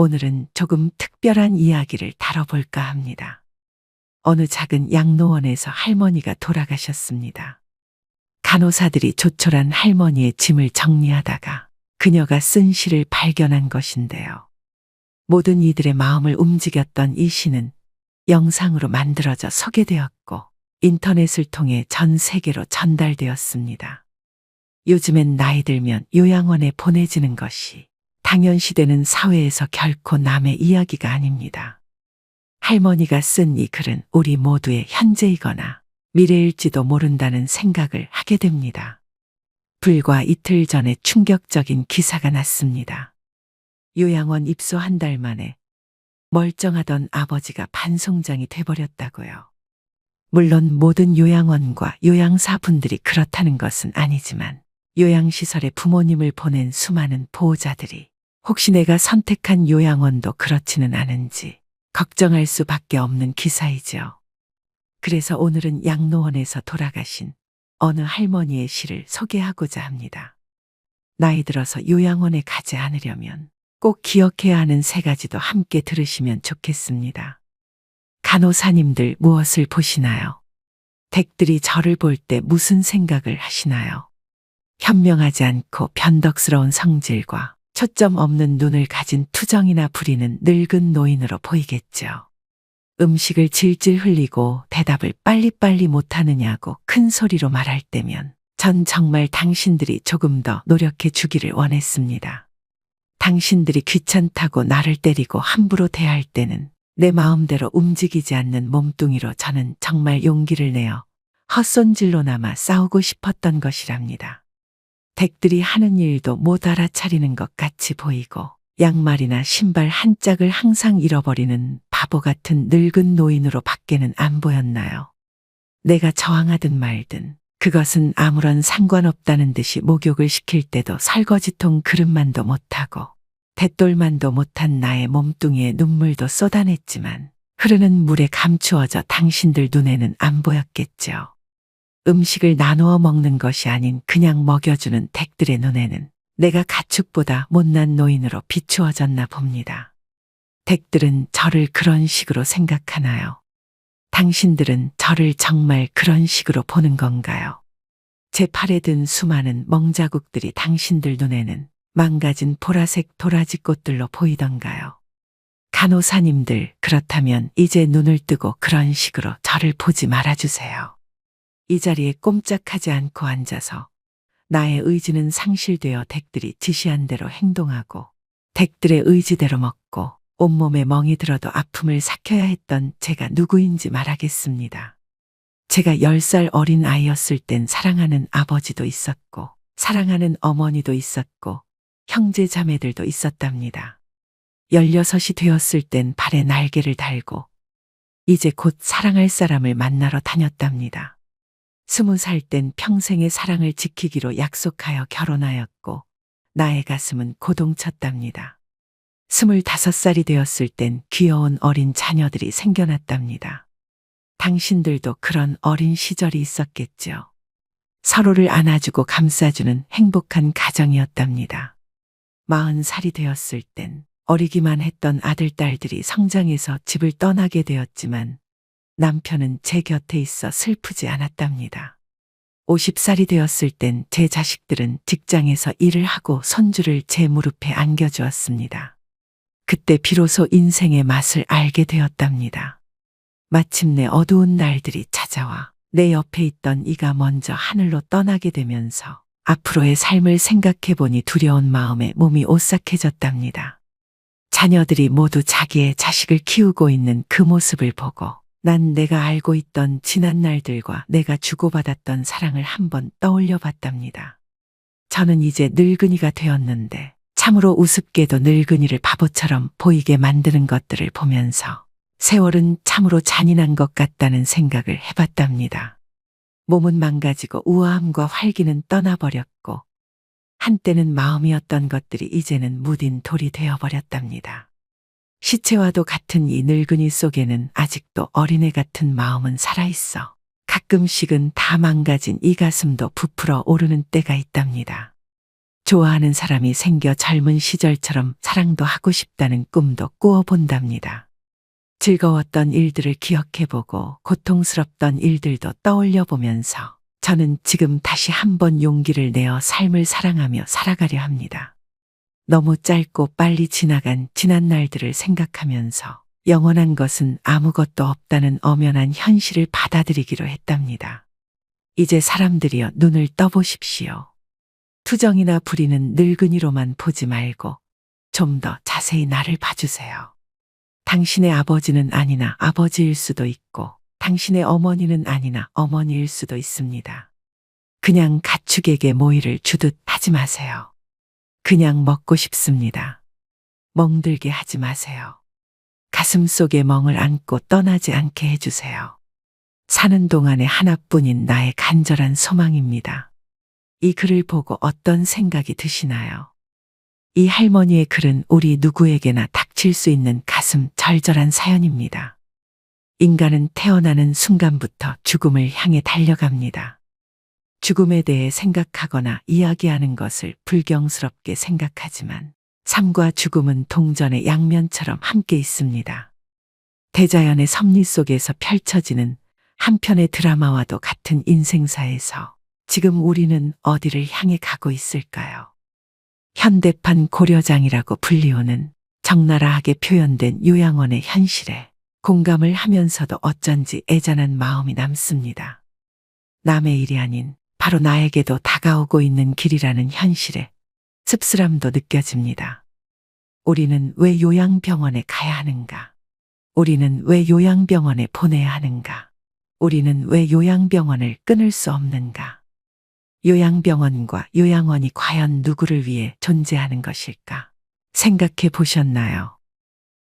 오늘은 조금 특별한 이야기를 다뤄볼까 합니다. 어느 작은 양로원에서 할머니가 돌아가셨습니다. 간호사들이 조촐한 할머니의 짐을 정리하다가 그녀가 쓴 시를 발견한 것인데요. 모든 이들의 마음을 움직였던 이 시는 영상으로 만들어져 소개되었고 인터넷을 통해 전 세계로 전달되었습니다. 요즘엔 나이 들면 요양원에 보내지는 것이 당연시되는 사회에서 결코 남의 이야기가 아닙니다. 할머니가 쓴 이 글은 우리 모두의 현재이거나 미래일지도 모른다는 생각을 하게 됩니다. 불과 이틀 전에 충격적인 기사가 났습니다. 요양원 입소 한 달 만에 멀쩡하던 아버지가 반송장이 돼버렸다고요. 물론 모든 요양원과 요양사분들이 그렇다는 것은 아니지만 요양시설에 부모님을 보낸 수많은 보호자들이 혹시 내가 선택한 요양원도 그렇지는 않은지 걱정할 수밖에 없는 기사이죠. 그래서 오늘은 양로원에서 돌아가신 어느 할머니의 시를 소개하고자 합니다. 나이 들어서 요양원에 가지 않으려면 꼭 기억해야 하는 세 가지도 함께 들으시면 좋겠습니다. 간호사님들 무엇을 보시나요? 댁들이 저를 볼 때 무슨 생각을 하시나요? 현명하지 않고 변덕스러운 성질과 초점 없는 눈을 가진 투정이나 부리는 늙은 노인으로 보이겠죠. 음식을 질질 흘리고 대답을 빨리빨리 못하느냐고 큰 소리로 말할 때면 전 정말 당신들이 조금 더 노력해 주기를 원했습니다. 당신들이 귀찮다고 나를 때리고 함부로 대할 때는 내 마음대로 움직이지 않는 몸뚱이로 저는 정말 용기를 내어 헛손질로나마 싸우고 싶었던 것이랍니다. 댁들이 하는 일도 못 알아차리는 것 같이 보이고 양말이나 신발 한 짝을 항상 잃어버리는 바보 같은 늙은 노인으로 밖에는 안 보였나요? 내가 저항하든 말든 그것은 아무런 상관없다는 듯이 목욕을 시킬 때도 설거지통 그릇만도 못하고 대돌만도 못한 나의 몸뚱이에 눈물도 쏟아냈지만 흐르는 물에 감추어져 당신들 눈에는 안 보였겠죠. 음식을 나누어 먹는 것이 아닌 그냥 먹여주는 댁들의 눈에는 내가 가축보다 못난 노인으로 비추어졌나 봅니다. 댁들은 저를 그런 식으로 생각하나요? 당신들은 저를 정말 그런 식으로 보는 건가요? 제 팔에 든 수많은 멍자국들이 당신들 눈에는 망가진 보라색 도라지꽃들로 보이던가요? 간호사님들, 그렇다면 이제 눈을 뜨고 그런 식으로 저를 보지 말아주세요. 이 자리에 꼼짝하지 않고 앉아서 나의 의지는 상실되어 댁들이 지시한 대로 행동하고 댁들의 의지대로 먹고 온몸에 멍이 들어도 아픔을 삭혀야 했던 제가 누구인지 말하겠습니다. 제가 10살 어린 아이였을 땐 사랑하는 아버지도 있었고 사랑하는 어머니도 있었고 형제 자매들도 있었답니다. 16이 되었을 땐 발에 날개를 달고 이제 곧 사랑할 사람을 만나러 다녔답니다. 20살 땐 평생의 사랑을 지키기로 약속하여 결혼하였고 나의 가슴은 고동쳤답니다. 25살이 되었을 땐 귀여운 어린 자녀들이 생겨났답니다. 당신들도 그런 어린 시절이 있었겠죠. 서로를 안아주고 감싸주는 행복한 가정이었답니다. 40살이 되었을 땐 어리기만 했던 아들, 딸들이 성장해서 집을 떠나게 되었지만 남편은 제 곁에 있어 슬프지 않았답니다. 50살이 되었을 땐 제 자식들은 직장에서 일을 하고 손주를 제 무릎에 안겨주었습니다. 그때 비로소 인생의 맛을 알게 되었답니다. 마침내 어두운 날들이 찾아와 내 옆에 있던 이가 먼저 하늘로 떠나게 되면서 앞으로의 삶을 생각해보니 두려운 마음에 몸이 오싹해졌답니다. 자녀들이 모두 자기의 자식을 키우고 있는 그 모습을 보고 난 내가 알고 있던 지난 날들과 내가 주고받았던 사랑을 한번 떠올려 봤답니다. 저는 이제 늙은이가 되었는데 참으로 우습게도 늙은이를 바보처럼 보이게 만드는 것들을 보면서 세월은 참으로 잔인한 것 같다는 생각을 해봤답니다. 몸은 망가지고 우아함과 활기는 떠나버렸고 한때는 마음이었던 것들이 이제는 무딘 돌이 되어버렸답니다. 시체와도 같은 이 늙은이 속에는 아직도 어린애 같은 마음은 살아있어 가끔씩은 다 망가진 이 가슴도 부풀어 오르는 때가 있답니다. 좋아하는 사람이 생겨 젊은 시절처럼 사랑도 하고 싶다는 꿈도 꾸어본답니다. 즐거웠던 일들을 기억해보고 고통스럽던 일들도 떠올려보면서 저는 지금 다시 한번 용기를 내어 삶을 사랑하며 살아가려 합니다. 너무 짧고 빨리 지나간 지난 날들을 생각하면서 영원한 것은 아무것도 없다는 엄연한 현실을 받아들이기로 했답니다. 이제 사람들이여 눈을 떠보십시오. 투정이나 부리는 늙은이로만 보지 말고 좀 더 자세히 나를 봐주세요. 당신의 아버지는 아니나 아버지일 수도 있고 당신의 어머니는 아니나 어머니일 수도 있습니다. 그냥 가축에게 모이를 주듯 하지 마세요. 그냥 먹고 싶습니다. 멍들게 하지 마세요. 가슴 속에 멍을 안고 떠나지 않게 해주세요. 사는 동안에 하나뿐인 나의 간절한 소망입니다. 이 글을 보고 어떤 생각이 드시나요? 이 할머니의 글은 우리 누구에게나 닥칠 수 있는 가슴 절절한 사연입니다. 인간은 태어나는 순간부터 죽음을 향해 달려갑니다. 죽음에 대해 생각하거나 이야기하는 것을 불경스럽게 생각하지만 삶과 죽음은 동전의 양면처럼 함께 있습니다. 대자연의 섭리 속에서 펼쳐지는 한편의 드라마와도 같은 인생사에서 지금 우리는 어디를 향해 가고 있을까요? 현대판 고려장이라고 불리우는 적나라하게 표현된 요양원의 현실에 공감을 하면서도 어쩐지 애잔한 마음이 남습니다. 남의 일이 아닌 바로 나에게도 다가오고 있는 길이라는 현실에 씁쓸함도 느껴집니다. 우리는 왜 요양병원에 가야 하는가? 우리는 왜 요양병원에 보내야 하는가? 우리는 왜 요양병원을 끊을 수 없는가? 요양병원과 요양원이 과연 누구를 위해 존재하는 것일까? 생각해 보셨나요?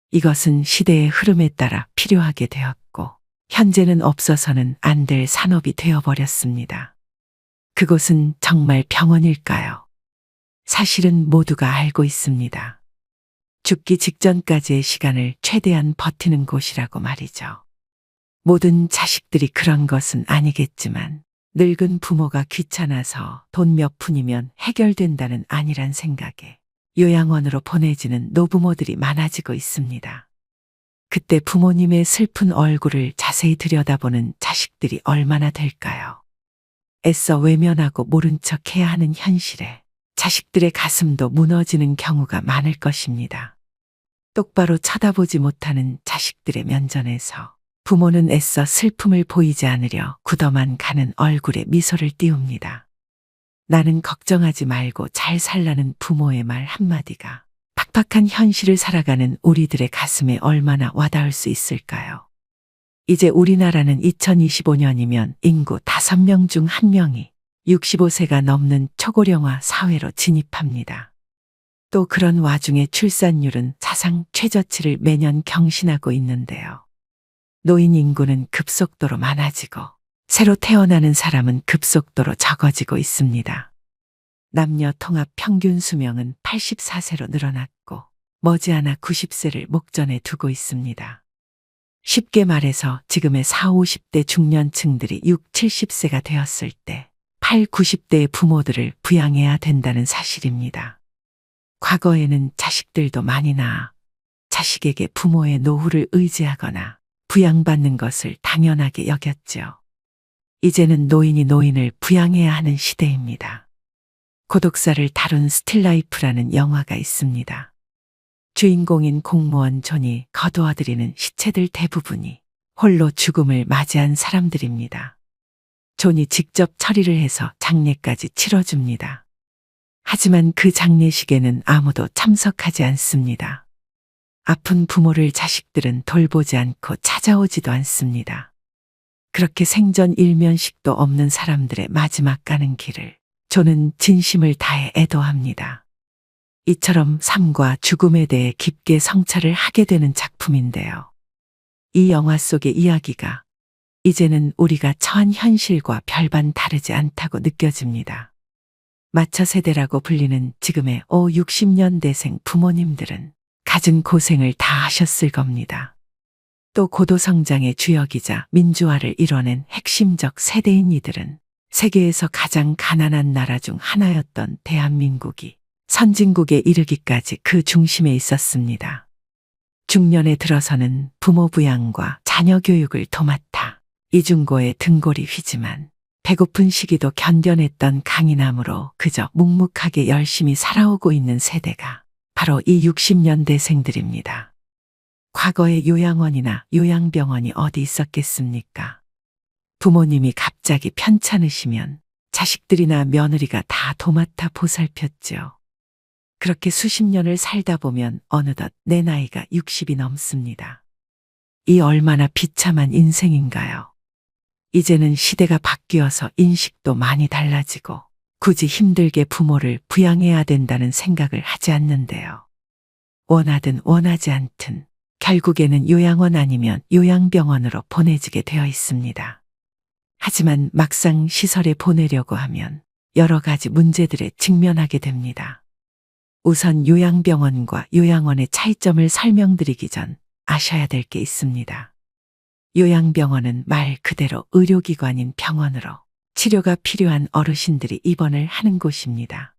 이것은 시대의 흐름에 따라 필요하게 되었고, 현재는 없어서는 안 될 산업이 되어버렸습니다. 그곳은 정말 병원일까요? 사실은 모두가 알고 있습니다. 죽기 직전까지의 시간을 최대한 버티는 곳이라고 말이죠. 모든 자식들이 그런 것은 아니겠지만, 늙은 부모가 귀찮아서 돈 몇 푼이면 해결된다는 아니란 생각에 요양원으로 보내지는 노부모들이 많아지고 있습니다. 그때 부모님의 슬픈 얼굴을 자세히 들여다보는 자식들이 얼마나 될까요? 애써 외면하고 모른 척 해야 하는 현실에 자식들의 가슴도 무너지는 경우가 많을 것입니다. 똑바로 쳐다보지 못하는 자식들의 면전에서 부모는 애써 슬픔을 보이지 않으려 굳어만 가는 얼굴에 미소를 띄웁니다. 나는 걱정하지 말고 잘 살라는 부모의 말 한마디가 팍팍한 현실을 살아가는 우리들의 가슴에 얼마나 와닿을 수 있을까요? 이제 우리나라는 2025년이면 인구 5명 중 1명이 65세가 넘는 초고령화 사회로 진입합니다. 또 그런 와중에 출산율은 사상 최저치를 매년 경신하고 있는데요. 노인 인구는 급속도로 많아지고 새로 태어나는 사람은 급속도로 적어지고 있습니다. 남녀 통합 평균 수명은 84세로 늘어났고 머지않아 90세를 목전에 두고 있습니다. 쉽게 말해서 지금의 40, 50대 중년층들이 60, 70세가 되었을 때 80, 90대의 부모들을 부양해야 된다는 사실입니다. 과거에는 자식들도 많이 낳아 자식에게 부모의 노후를 의지하거나 부양받는 것을 당연하게 여겼죠. 이제는 노인이 노인을 부양해야 하는 시대입니다. 고독사를 다룬 스틸라이프라는 영화가 있습니다. 주인공인 공무원 존이 거두어들이는 시체들 대부분이 홀로 죽음을 맞이한 사람들입니다. 존이 직접 처리를 해서 장례까지 치러줍니다. 하지만 그 장례식에는 아무도 참석하지 않습니다. 아픈 부모를 자식들은 돌보지 않고 찾아오지도 않습니다. 그렇게 생전 일면식도 없는 사람들의 마지막 가는 길을 존은 진심을 다해 애도합니다. 이처럼 삶과 죽음에 대해 깊게 성찰을 하게 되는 작품인데요. 이 영화 속의 이야기가 이제는 우리가 처한 현실과 별반 다르지 않다고 느껴집니다. 마처 세대라고 불리는 지금의 5, 60년대생 부모님들은 갖은 고생을 다 하셨을 겁니다. 또 고도성장의 주역이자 민주화를 이뤄낸 핵심적 세대인 이들은 세계에서 가장 가난한 나라 중 하나였던 대한민국이 선진국에 이르기까지 그 중심에 있었습니다. 중년에 들어서는 부모 부양과 자녀 교육을 도맡아 이중고의 등골이 휘지만 배고픈 시기도 견뎌냈던 강인함으로 그저 묵묵하게 열심히 살아오고 있는 세대가 바로 이 60년대생들입니다. 과거에 요양원이나 요양병원이 어디 있었겠습니까? 부모님이 갑자기 편찮으시면 자식들이나 며느리가 다 도맡아 보살폈죠. 그렇게 수십 년을 살다 보면 어느덧 내 나이가 60이 넘습니다. 이 얼마나 비참한 인생인가요? 이제는 시대가 바뀌어서 인식도 많이 달라지고 굳이 힘들게 부모를 부양해야 된다는 생각을 하지 않는데요. 원하든 원하지 않든 결국에는 요양원 아니면 요양병원으로 보내지게 되어 있습니다. 하지만 막상 시설에 보내려고 하면 여러 가지 문제들에 직면하게 됩니다. 우선 요양병원과 요양원의 차이점을 설명드리기 전 아셔야 될 게 있습니다. 요양병원은 말 그대로 의료기관인 병원으로 치료가 필요한 어르신들이 입원을 하는 곳입니다.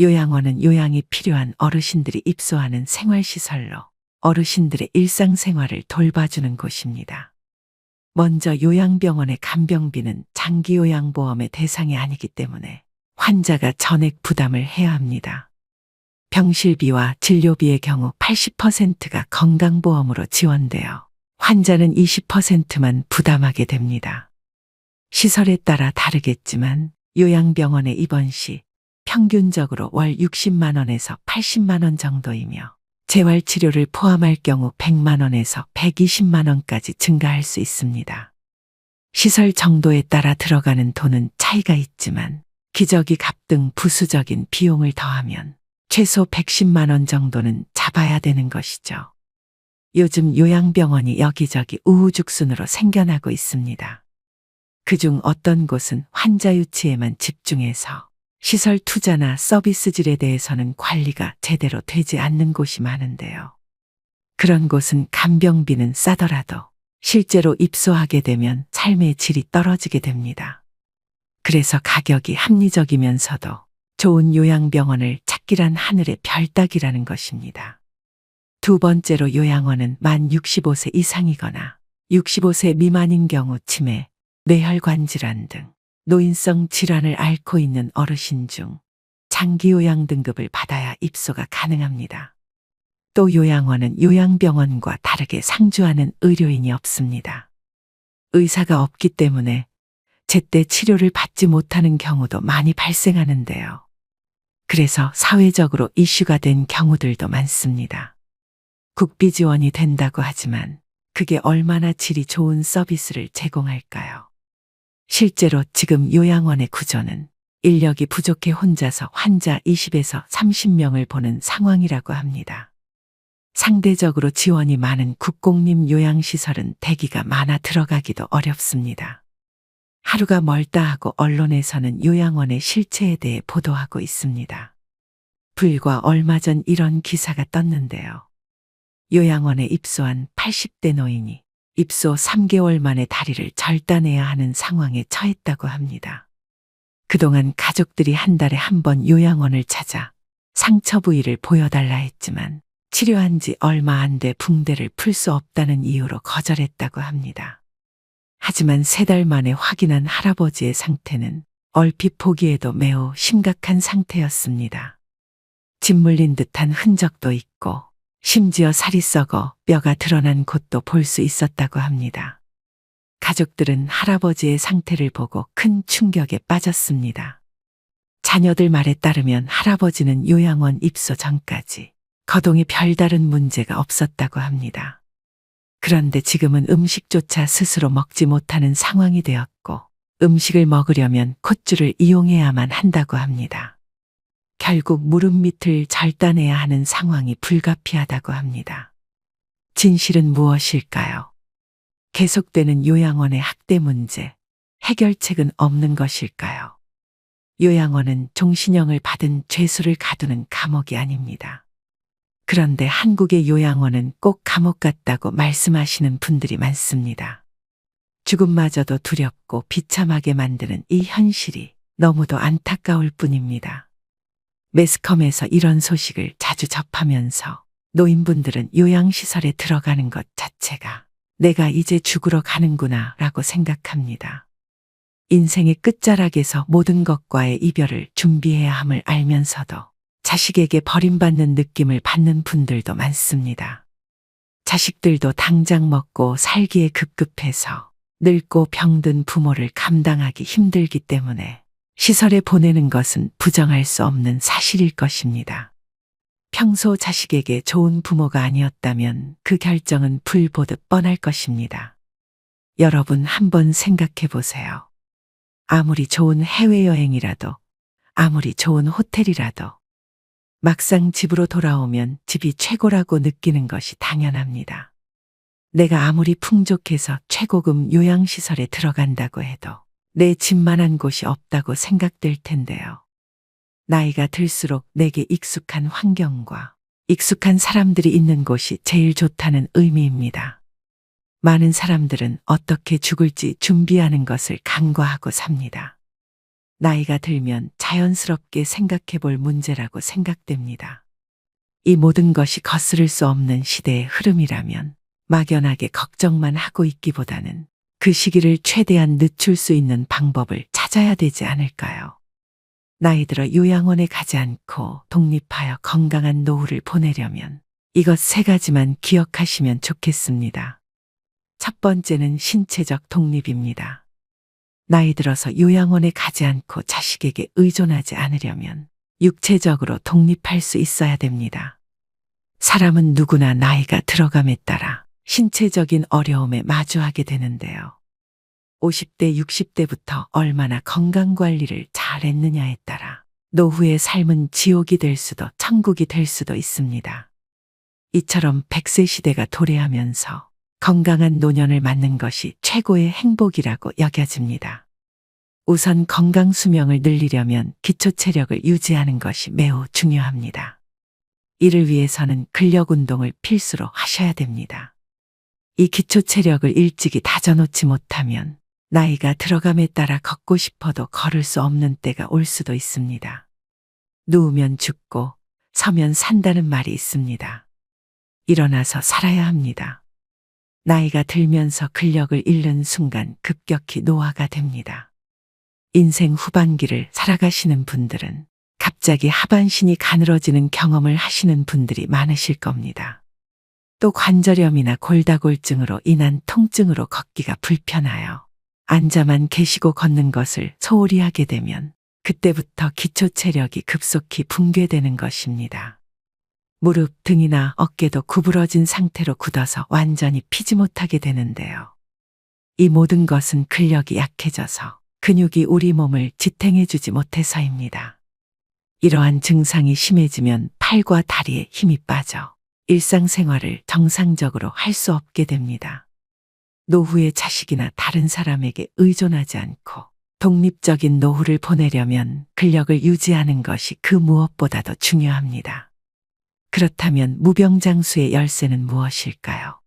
요양원은 요양이 필요한 어르신들이 입소하는 생활시설로 어르신들의 일상생활을 돌봐주는 곳입니다. 먼저 요양병원의 간병비는 장기요양보험의 대상이 아니기 때문에 환자가 전액 부담을 해야 합니다. 병실비와 진료비의 경우 80%가 건강보험으로 지원되어 환자는 20%만 부담하게 됩니다. 시설에 따라 다르겠지만 요양병원에 입원 시 평균적으로 월 60만 원에서 80만 원 정도이며 재활치료를 포함할 경우 100만 원에서 120만 원까지 증가할 수 있습니다. 시설 정도에 따라 들어가는 돈은 차이가 있지만 기저귀 값 등 부수적인 비용을 더하면 최소 110만 원 정도는 잡아야 되는 것이죠. 요즘 요양병원이 여기저기 우후죽순으로 생겨나고 있습니다. 그중 어떤 곳은 환자 유치에만 집중해서 시설 투자나 서비스질에 대해서는 관리가 제대로 되지 않는 곳이 많은데요. 그런 곳은 간병비는 싸더라도 실제로 입소하게 되면 삶의 질이 떨어지게 됩니다. 그래서 가격이 합리적이면서도 좋은 요양병원을 찾기란 하늘의 별 따기라는 것입니다. 두 번째로 요양원은 만 65세 이상이거나 65세 미만인 경우 치매, 뇌혈관 질환 등 노인성 질환을 앓고 있는 어르신 중 장기요양 등급을 받아야 입소가 가능합니다. 또 요양원은 요양병원과 다르게 상주하는 의료인이 없습니다. 의사가 없기 때문에 제때 치료를 받지 못하는 경우도 많이 발생하는데요. 그래서 사회적으로 이슈가 된 경우들도 많습니다. 국비 지원이 된다고 하지만 그게 얼마나 질이 좋은 서비스를 제공할까요? 실제로 지금 요양원의 구조는 인력이 부족해 혼자서 환자 20에서 30명을 보는 상황이라고 합니다. 상대적으로 지원이 많은 국공립 요양시설은 대기가 많아 들어가기도 어렵습니다. 하루가 멀다 하고 언론에서는 요양원의 실체에 대해 보도하고 있습니다. 불과 얼마 전 이런 기사가 떴는데요. 요양원에 입소한 80대 노인이 입소 3개월 만에 다리를 절단해야 하는 상황에 처했다고 합니다. 그동안 가족들이 한 달에 한 번 요양원을 찾아 상처 부위를 보여달라 했지만 치료한 지 얼마 안 돼 붕대를 풀 수 없다는 이유로 거절했다고 합니다. 하지만 3달 만에 확인한 할아버지의 상태는 얼핏 보기에도 매우 심각한 상태였습니다. 짓물린 듯한 흔적도 있고 심지어 살이 썩어 뼈가 드러난 곳도 볼 수 있었다고 합니다. 가족들은 할아버지의 상태를 보고 큰 충격에 빠졌습니다. 자녀들 말에 따르면 할아버지는 요양원 입소 전까지 거동에 별다른 문제가 없었다고 합니다. 그런데 지금은 음식조차 스스로 먹지 못하는 상황이 되었고 음식을 먹으려면 콧줄을 이용해야만 한다고 합니다. 결국 무릎 밑을 절단해야 하는 상황이 불가피하다고 합니다. 진실은 무엇일까요? 계속되는 요양원의 학대 문제, 해결책은 없는 것일까요? 요양원은 종신형을 받은 죄수를 가두는 감옥이 아닙니다. 그런데 한국의 요양원은 꼭 감옥 같다고 말씀하시는 분들이 많습니다. 죽음마저도 두렵고 비참하게 만드는 이 현실이 너무도 안타까울 뿐입니다. 매스컴에서 이런 소식을 자주 접하면서 노인분들은 요양시설에 들어가는 것 자체가 내가 이제 죽으러 가는구나 라고 생각합니다. 인생의 끝자락에서 모든 것과의 이별을 준비해야 함을 알면서도 자식에게 버림받는 느낌을 받는 분들도 많습니다. 자식들도 당장 먹고 살기에 급급해서 늙고 병든 부모를 감당하기 힘들기 때문에 시설에 보내는 것은 부정할 수 없는 사실일 것입니다. 평소 자식에게 좋은 부모가 아니었다면 그 결정은 불보듯 뻔할 것입니다. 여러분 한번 생각해 보세요. 아무리 좋은 해외여행이라도, 아무리 좋은 호텔이라도 막상 집으로 돌아오면 집이 최고라고 느끼는 것이 당연합니다. 내가 아무리 풍족해서 최고급 요양시설에 들어간다고 해도 내 집만한 곳이 없다고 생각될 텐데요. 나이가 들수록 내게 익숙한 환경과 익숙한 사람들이 있는 곳이 제일 좋다는 의미입니다. 많은 사람들은 어떻게 죽을지 준비하는 것을 간과하고 삽니다. 나이가 들면 자연스럽게 생각해 볼 문제라고 생각됩니다. 이 모든 것이 거스를 수 없는 시대의 흐름이라면 막연하게 걱정만 하고 있기보다는 그 시기를 최대한 늦출 수 있는 방법을 찾아야 되지 않을까요? 나이 들어 요양원에 가지 않고 독립하여 건강한 노후를 보내려면 이것 세 가지만 기억하시면 좋겠습니다. 첫 번째는 신체적 독립입니다. 나이 들어서 요양원에 가지 않고 자식에게 의존하지 않으려면 육체적으로 독립할 수 있어야 됩니다. 사람은 누구나 나이가 들어감에 따라 신체적인 어려움에 마주하게 되는데요. 50대, 60대부터 얼마나 건강관리를 잘했느냐에 따라 노후의 삶은 지옥이 될 수도 천국이 될 수도 있습니다. 이처럼 100세 시대가 도래하면서 건강한 노년을 맞는 것이 최고의 행복이라고 여겨집니다. 우선 건강 수명을 늘리려면 기초 체력을 유지하는 것이 매우 중요합니다. 이를 위해서는 근력 운동을 필수로 하셔야 됩니다. 이 기초 체력을 일찍이 다져놓지 못하면 나이가 들어감에 따라 걷고 싶어도 걸을 수 없는 때가 올 수도 있습니다. 누우면 죽고 서면 산다는 말이 있습니다. 일어나서 살아야 합니다. 나이가 들면서 근력을 잃는 순간 급격히 노화가 됩니다. 인생 후반기를 살아가시는 분들은 갑자기 하반신이 가늘어지는 경험을 하시는 분들이 많으실 겁니다. 또 관절염이나 골다골증으로 인한 통증으로 걷기가 불편하여 앉아만 계시고 걷는 것을 소홀히 하게 되면 그때부터 기초 체력이 급속히 붕괴되는 것입니다. 무릎, 등이나 어깨도 구부러진 상태로 굳어서 완전히 피지 못하게 되는데요. 이 모든 것은 근력이 약해져서 근육이 우리 몸을 지탱해주지 못해서입니다. 이러한 증상이 심해지면 팔과 다리에 힘이 빠져 일상생활을 정상적으로 할 수 없게 됩니다. 노후에 자식이나 다른 사람에게 의존하지 않고 독립적인 노후를 보내려면 근력을 유지하는 것이 그 무엇보다도 중요합니다. 그렇다면 무병장수의 열쇠는 무엇일까요?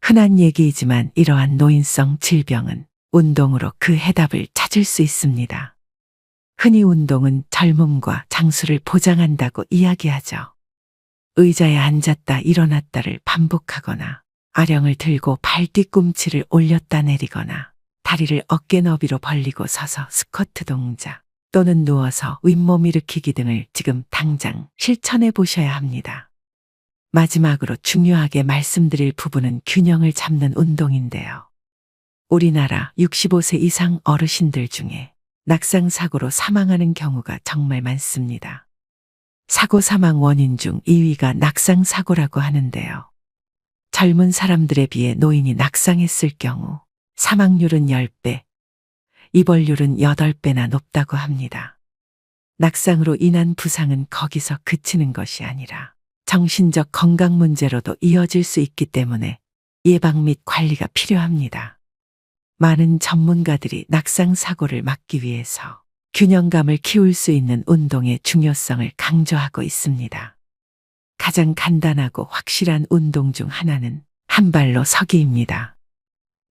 흔한 얘기이지만 이러한 노인성 질병은 운동으로 그 해답을 찾을 수 있습니다. 흔히 운동은 젊음과 장수를 보장한다고 이야기하죠. 의자에 앉았다 일어났다를 반복하거나 아령을 들고 발 뒤꿈치를 올렸다 내리거나 다리를 어깨 너비로 벌리고 서서 스쿼트 동작 또는 누워서 윗몸 일으키기 등을 지금 당장 실천해 보셔야 합니다. 마지막으로 중요하게 말씀드릴 부분은 균형을 잡는 운동인데요. 우리나라 65세 이상 어르신들 중에 낙상사고로 사망하는 경우가 정말 많습니다. 사고 사망 원인 중 2위가 낙상사고라고 하는데요. 젊은 사람들에 비해 노인이 낙상했을 경우 사망률은 10배, 입원율은 8배나 높다고 합니다. 낙상으로 인한 부상은 거기서 그치는 것이 아니라 정신적 건강 문제로도 이어질 수 있기 때문에 예방 및 관리가 필요합니다. 많은 전문가들이 낙상 사고를 막기 위해서 균형감을 키울 수 있는 운동의 중요성을 강조하고 있습니다. 가장 간단하고 확실한 운동 중 하나는 한 발로 서기입니다.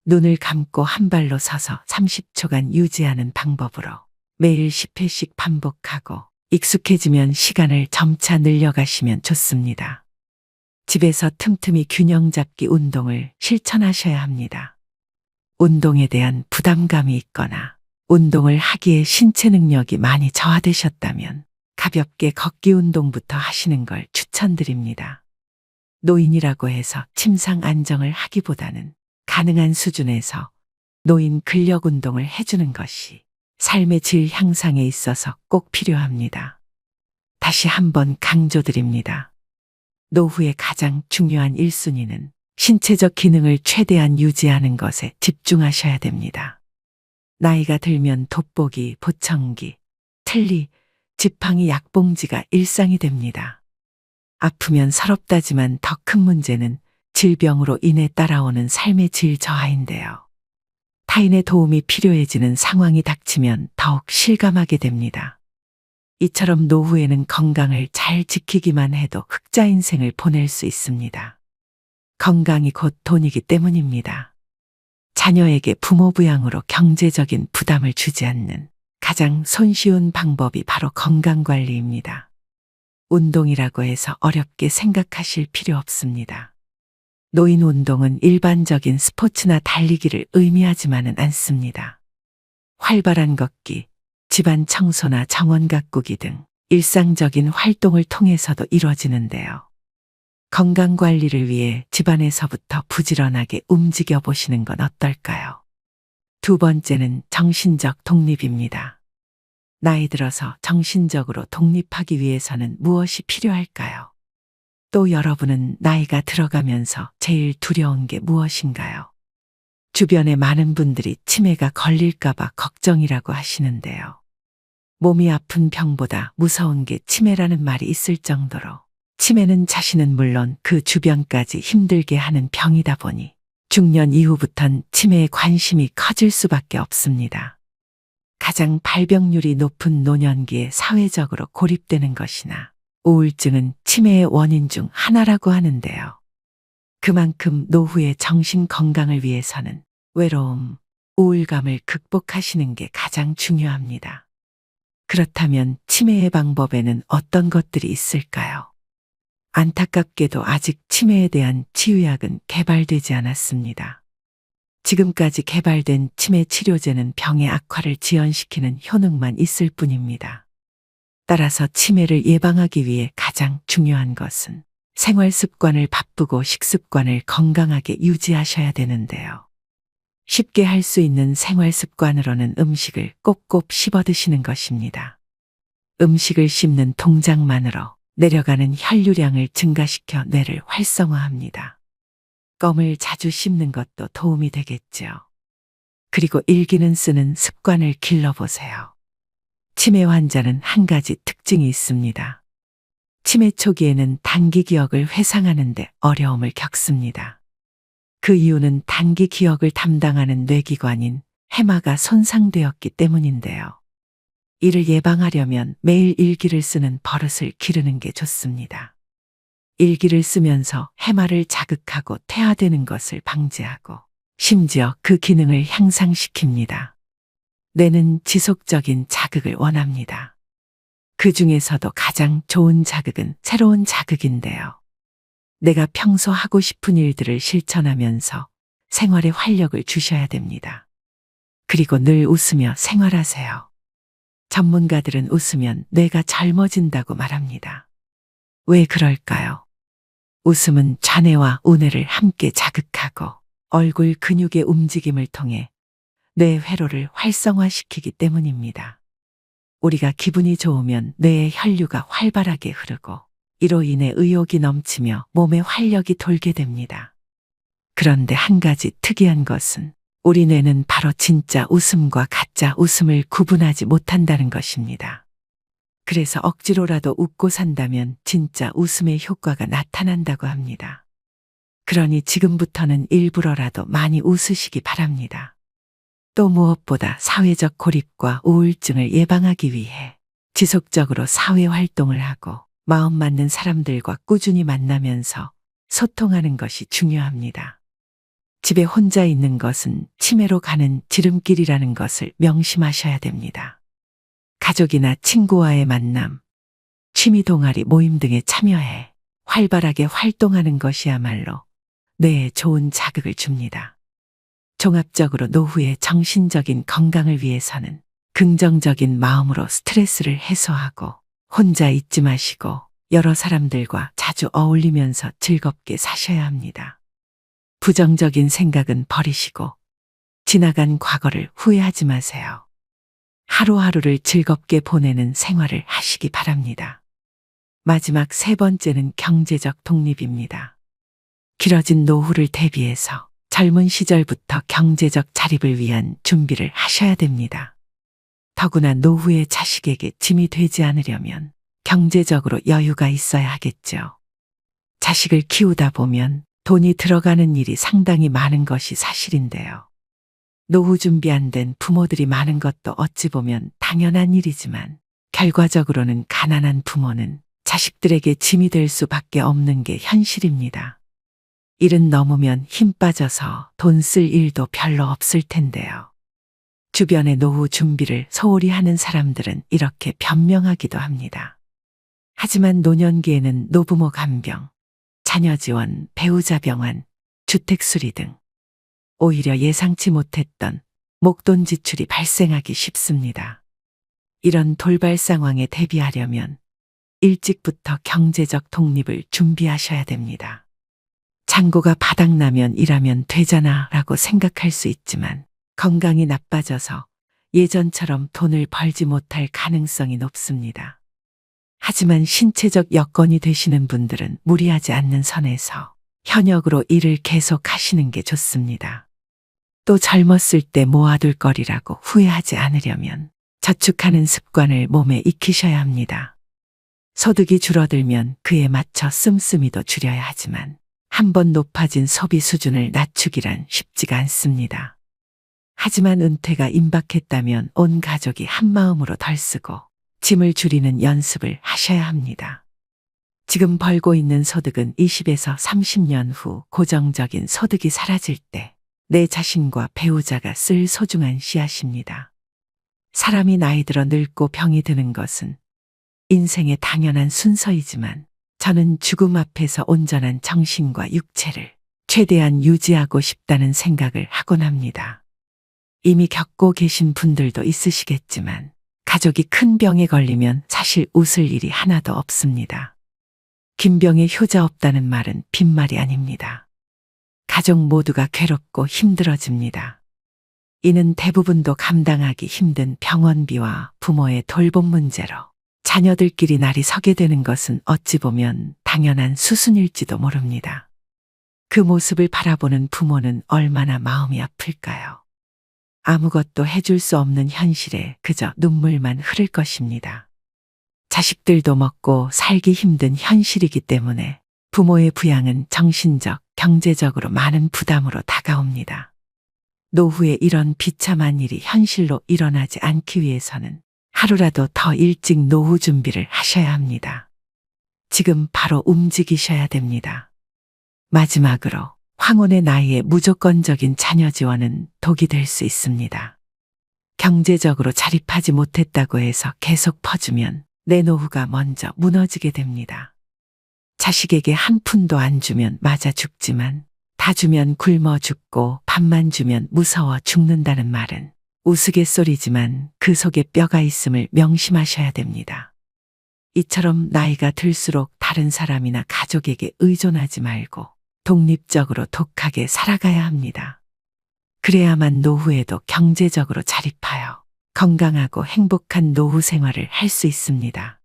눈을 감고 한 발로 서서 30초간 유지하는 방법으로 매일 10회씩 반복하고 익숙해지면 시간을 점차 늘려가시면 좋습니다. 집에서 틈틈이 균형 잡기 운동을 실천하셔야 합니다. 운동에 대한 부담감이 있거나 운동을 하기에 신체 능력이 많이 저하되셨다면 가볍게 걷기 운동부터 하시는 걸 추천드립니다. 노인이라고 해서 침상 안정을 하기보다는 가능한 수준에서 노인 근력 운동을 해주는 것이 삶의 질 향상에 있어서 꼭 필요합니다. 다시 한번 강조드립니다. 노후의 가장 중요한 1순위는 신체적 기능을 최대한 유지하는 것에 집중하셔야 됩니다. 나이가 들면 돋보기, 보청기, 틀니, 지팡이, 약봉지가 일상이 됩니다. 아프면 서럽다지만 더 큰 문제는 질병으로 인해 따라오는 삶의 질 저하인데요. 타인의 도움이 필요해지는 상황이 닥치면 더욱 실감하게 됩니다. 이처럼 노후에는 건강을 잘 지키기만 해도 흑자 인생을 보낼 수 있습니다. 건강이 곧 돈이기 때문입니다. 자녀에게 부모 부양으로 경제적인 부담을 주지 않는 가장 손쉬운 방법이 바로 건강관리입니다. 운동이라고 해서 어렵게 생각하실 필요 없습니다. 노인 운동은 일반적인 스포츠나 달리기를 의미하지만은 않습니다. 활발한 걷기, 집안 청소나 정원 가꾸기 등 일상적인 활동을 통해서도 이루어지는데요. 건강관리를 위해 집안에서부터 부지런하게 움직여 보시는 건 어떨까요? 두 번째는 정신적 독립입니다. 나이 들어서 정신적으로 독립하기 위해서는 무엇이 필요할까요? 또 여러분은 나이가 들어가면서 제일 두려운 게 무엇인가요? 주변에 많은 분들이 치매가 걸릴까봐 걱정이라고 하시는데요. 몸이 아픈 병보다 무서운 게 치매라는 말이 있을 정도로 치매는 자신은 물론 그 주변까지 힘들게 하는 병이다 보니 중년 이후부턴 치매에 관심이 커질 수밖에 없습니다. 가장 발병률이 높은 노년기에 사회적으로 고립되는 것이나 우울증은 치매의 원인 중 하나라고 하는데요. 그만큼 노후의 정신 건강을 위해서는 외로움, 우울감을 극복하시는 게 가장 중요합니다. 그렇다면 치매 예방법에는 어떤 것들이 있을까요? 안타깝게도 아직 치매에 대한 치유약은 개발되지 않았습니다. 지금까지 개발된 치매 치료제는 병의 악화를 지연시키는 효능만 있을 뿐입니다. 따라서 치매를 예방하기 위해 가장 중요한 것은 생활 습관을 바꾸고 식습관을 건강하게 유지하셔야 되는데요. 쉽게 할 수 있는 생활 습관으로는 음식을 꼭꼭 씹어 드시는 것입니다. 음식을 씹는 동작만으로 내려가는 혈류량을 증가시켜 뇌를 활성화합니다. 껌을 자주 씹는 것도 도움이 되겠죠. 그리고 일기는 쓰는 습관을 길러보세요. 치매 환자는 한 가지 특징이 있습니다. 치매 초기에는 단기 기억을 회상하는 데 어려움을 겪습니다. 그 이유는 단기 기억을 담당하는 뇌기관인 해마가 손상되었기 때문인데요. 이를 예방하려면 매일 일기를 쓰는 버릇을 기르는 게 좋습니다. 일기를 쓰면서 해마를 자극하고 퇴화되는 것을 방지하고 심지어 그 기능을 향상시킵니다. 뇌는 지속적인 자극을 원합니다. 그 중에서도 가장 좋은 자극은 새로운 자극인데요. 내가 평소 하고 싶은 일들을 실천하면서 생활에 활력을 주셔야 됩니다. 그리고 늘 웃으며 생활하세요. 전문가들은 웃으면 뇌가 젊어진다고 말합니다. 왜 그럴까요? 웃음은 좌뇌와 우뇌를 함께 자극하고 얼굴 근육의 움직임을 통해 뇌 회로를 활성화시키기 때문입니다. 우리가 기분이 좋으면 뇌의 혈류가 활발하게 흐르고 이로 인해 의욕이 넘치며 몸에 활력이 돌게 됩니다. 그런데 한 가지 특이한 것은 우리 뇌는 바로 진짜 웃음과 가짜 웃음을 구분하지 못한다는 것입니다. 그래서 억지로라도 웃고 산다면 진짜 웃음의 효과가 나타난다고 합니다. 그러니 지금부터는 일부러라도 많이 웃으시기 바랍니다. 또 무엇보다 사회적 고립과 우울증을 예방하기 위해 지속적으로 사회 활동을 하고 마음 맞는 사람들과 꾸준히 만나면서 소통하는 것이 중요합니다. 집에 혼자 있는 것은 치매로 가는 지름길이라는 것을 명심하셔야 됩니다. 가족이나 친구와의 만남, 취미 동아리 모임 등에 참여해 활발하게 활동하는 것이야말로 뇌에 좋은 자극을 줍니다. 종합적으로 노후의 정신적인 건강을 위해서는 긍정적인 마음으로 스트레스를 해소하고 혼자 있지 마시고 여러 사람들과 자주 어울리면서 즐겁게 사셔야 합니다. 부정적인 생각은 버리시고 지나간 과거를 후회하지 마세요. 하루하루를 즐겁게 보내는 생활을 하시기 바랍니다. 마지막 세 번째는 경제적 독립입니다. 길어진 노후를 대비해서 젊은 시절부터 경제적 자립을 위한 준비를 하셔야 됩니다. 더구나 노후의 자식에게 짐이 되지 않으려면 경제적으로 여유가 있어야 하겠죠. 자식을 키우다 보면 돈이 들어가는 일이 상당히 많은 것이 사실인데요. 노후 준비 안 된 부모들이 많은 것도 어찌 보면 당연한 일이지만 결과적으로는 가난한 부모는 자식들에게 짐이 될 수밖에 없는 게 현실입니다. 일은 넘으면 힘 빠져서 돈 쓸 일도 별로 없을 텐데요. 주변의 노후 준비를 소홀히 하는 사람들은 이렇게 변명하기도 합니다. 하지만 노년기에는 노부모 간병, 자녀 지원, 배우자 병환, 주택 수리 등 오히려 예상치 못했던 목돈 지출이 발생하기 쉽습니다. 이런 돌발 상황에 대비하려면 일찍부터 경제적 독립을 준비하셔야 됩니다. 잔고가 바닥나면 일하면 되잖아 라고 생각할 수 있지만 건강이 나빠져서 예전처럼 돈을 벌지 못할 가능성이 높습니다. 하지만 신체적 여건이 되시는 분들은 무리하지 않는 선에서 현역으로 일을 계속 하시는 게 좋습니다. 또 젊었을 때 모아둘 거리라고 후회하지 않으려면 저축하는 습관을 몸에 익히셔야 합니다. 소득이 줄어들면 그에 맞춰 씀씀이도 줄여야 하지만 한번 높아진 소비 수준을 낮추기란 쉽지가 않습니다. 하지만 은퇴가 임박했다면 온 가족이 한마음으로 덜 쓰고 짐을 줄이는 연습을 하셔야 합니다. 지금 벌고 있는 소득은 20에서 30년 후 고정적인 소득이 사라질 때 내 자신과 배우자가 쓸 소중한 씨앗입니다. 사람이 나이 들어 늙고 병이 드는 것은 인생의 당연한 순서이지만 저는 죽음 앞에서 온전한 정신과 육체를 최대한 유지하고 싶다는 생각을 하곤 합니다. 이미 겪고 계신 분들도 있으시겠지만 가족이 큰 병에 걸리면 사실 웃을 일이 하나도 없습니다. 긴 병에 효자 없다는 말은 빈말이 아닙니다. 가족 모두가 괴롭고 힘들어집니다. 이는 대부분도 감당하기 힘든 병원비와 부모의 돌봄 문제로 자녀들끼리 날이 서게 되는 것은 어찌 보면 당연한 수순일지도 모릅니다. 그 모습을 바라보는 부모는 얼마나 마음이 아플까요? 아무것도 해줄 수 없는 현실에 그저 눈물만 흐를 것입니다. 자식들도 먹고 살기 힘든 현실이기 때문에 부모의 부양은 정신적, 경제적으로 많은 부담으로 다가옵니다. 노후에 이런 비참한 일이 현실로 일어나지 않기 위해서는 하루라도 더 일찍 노후 준비를 하셔야 합니다. 지금 바로 움직이셔야 됩니다. 마지막으로 황혼의 나이에 무조건적인 자녀 지원은 독이 될 수 있습니다. 경제적으로 자립하지 못했다고 해서 계속 퍼주면 내 노후가 먼저 무너지게 됩니다. 자식에게 한 푼도 안 주면 맞아 죽지만 다 주면 굶어 죽고 밥만 주면 무서워 죽는다는 말은 우스갯소리지만 그 속에 뼈가 있음을 명심하셔야 됩니다. 이처럼 나이가 들수록 다른 사람이나 가족에게 의존하지 말고 독립적으로 독하게 살아가야 합니다. 그래야만 노후에도 경제적으로 자립하여 건강하고 행복한 노후 생활을 할 수 있습니다.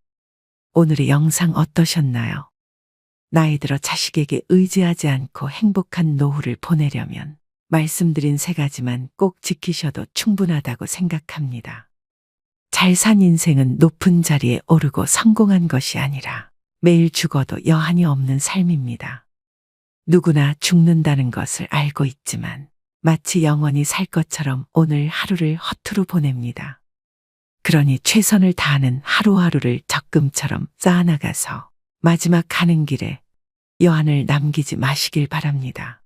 오늘의 영상 어떠셨나요? 나이 들어 자식에게 의지하지 않고 행복한 노후를 보내려면 말씀드린 세 가지만 꼭 지키셔도 충분하다고 생각합니다. 잘 산 인생은 높은 자리에 오르고 성공한 것이 아니라 매일 죽어도 여한이 없는 삶입니다. 누구나 죽는다는 것을 알고 있지만 마치 영원히 살 것처럼 오늘 하루를 허투루 보냅니다. 그러니 최선을 다하는 하루하루를 적금처럼 쌓아나가서 마지막 가는 길에 여한을 남기지 마시길 바랍니다.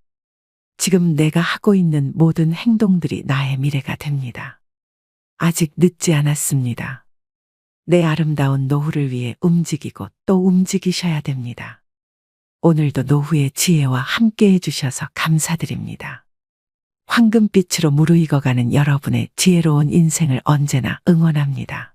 지금 내가 하고 있는 모든 행동들이 나의 미래가 됩니다. 아직 늦지 않았습니다. 내 아름다운 노후를 위해 움직이고 또 움직이셔야 됩니다. 오늘도 노후의 지혜와 함께 해주셔서 감사드립니다. 황금빛으로 무르익어가는 여러분의 지혜로운 인생을 언제나 응원합니다.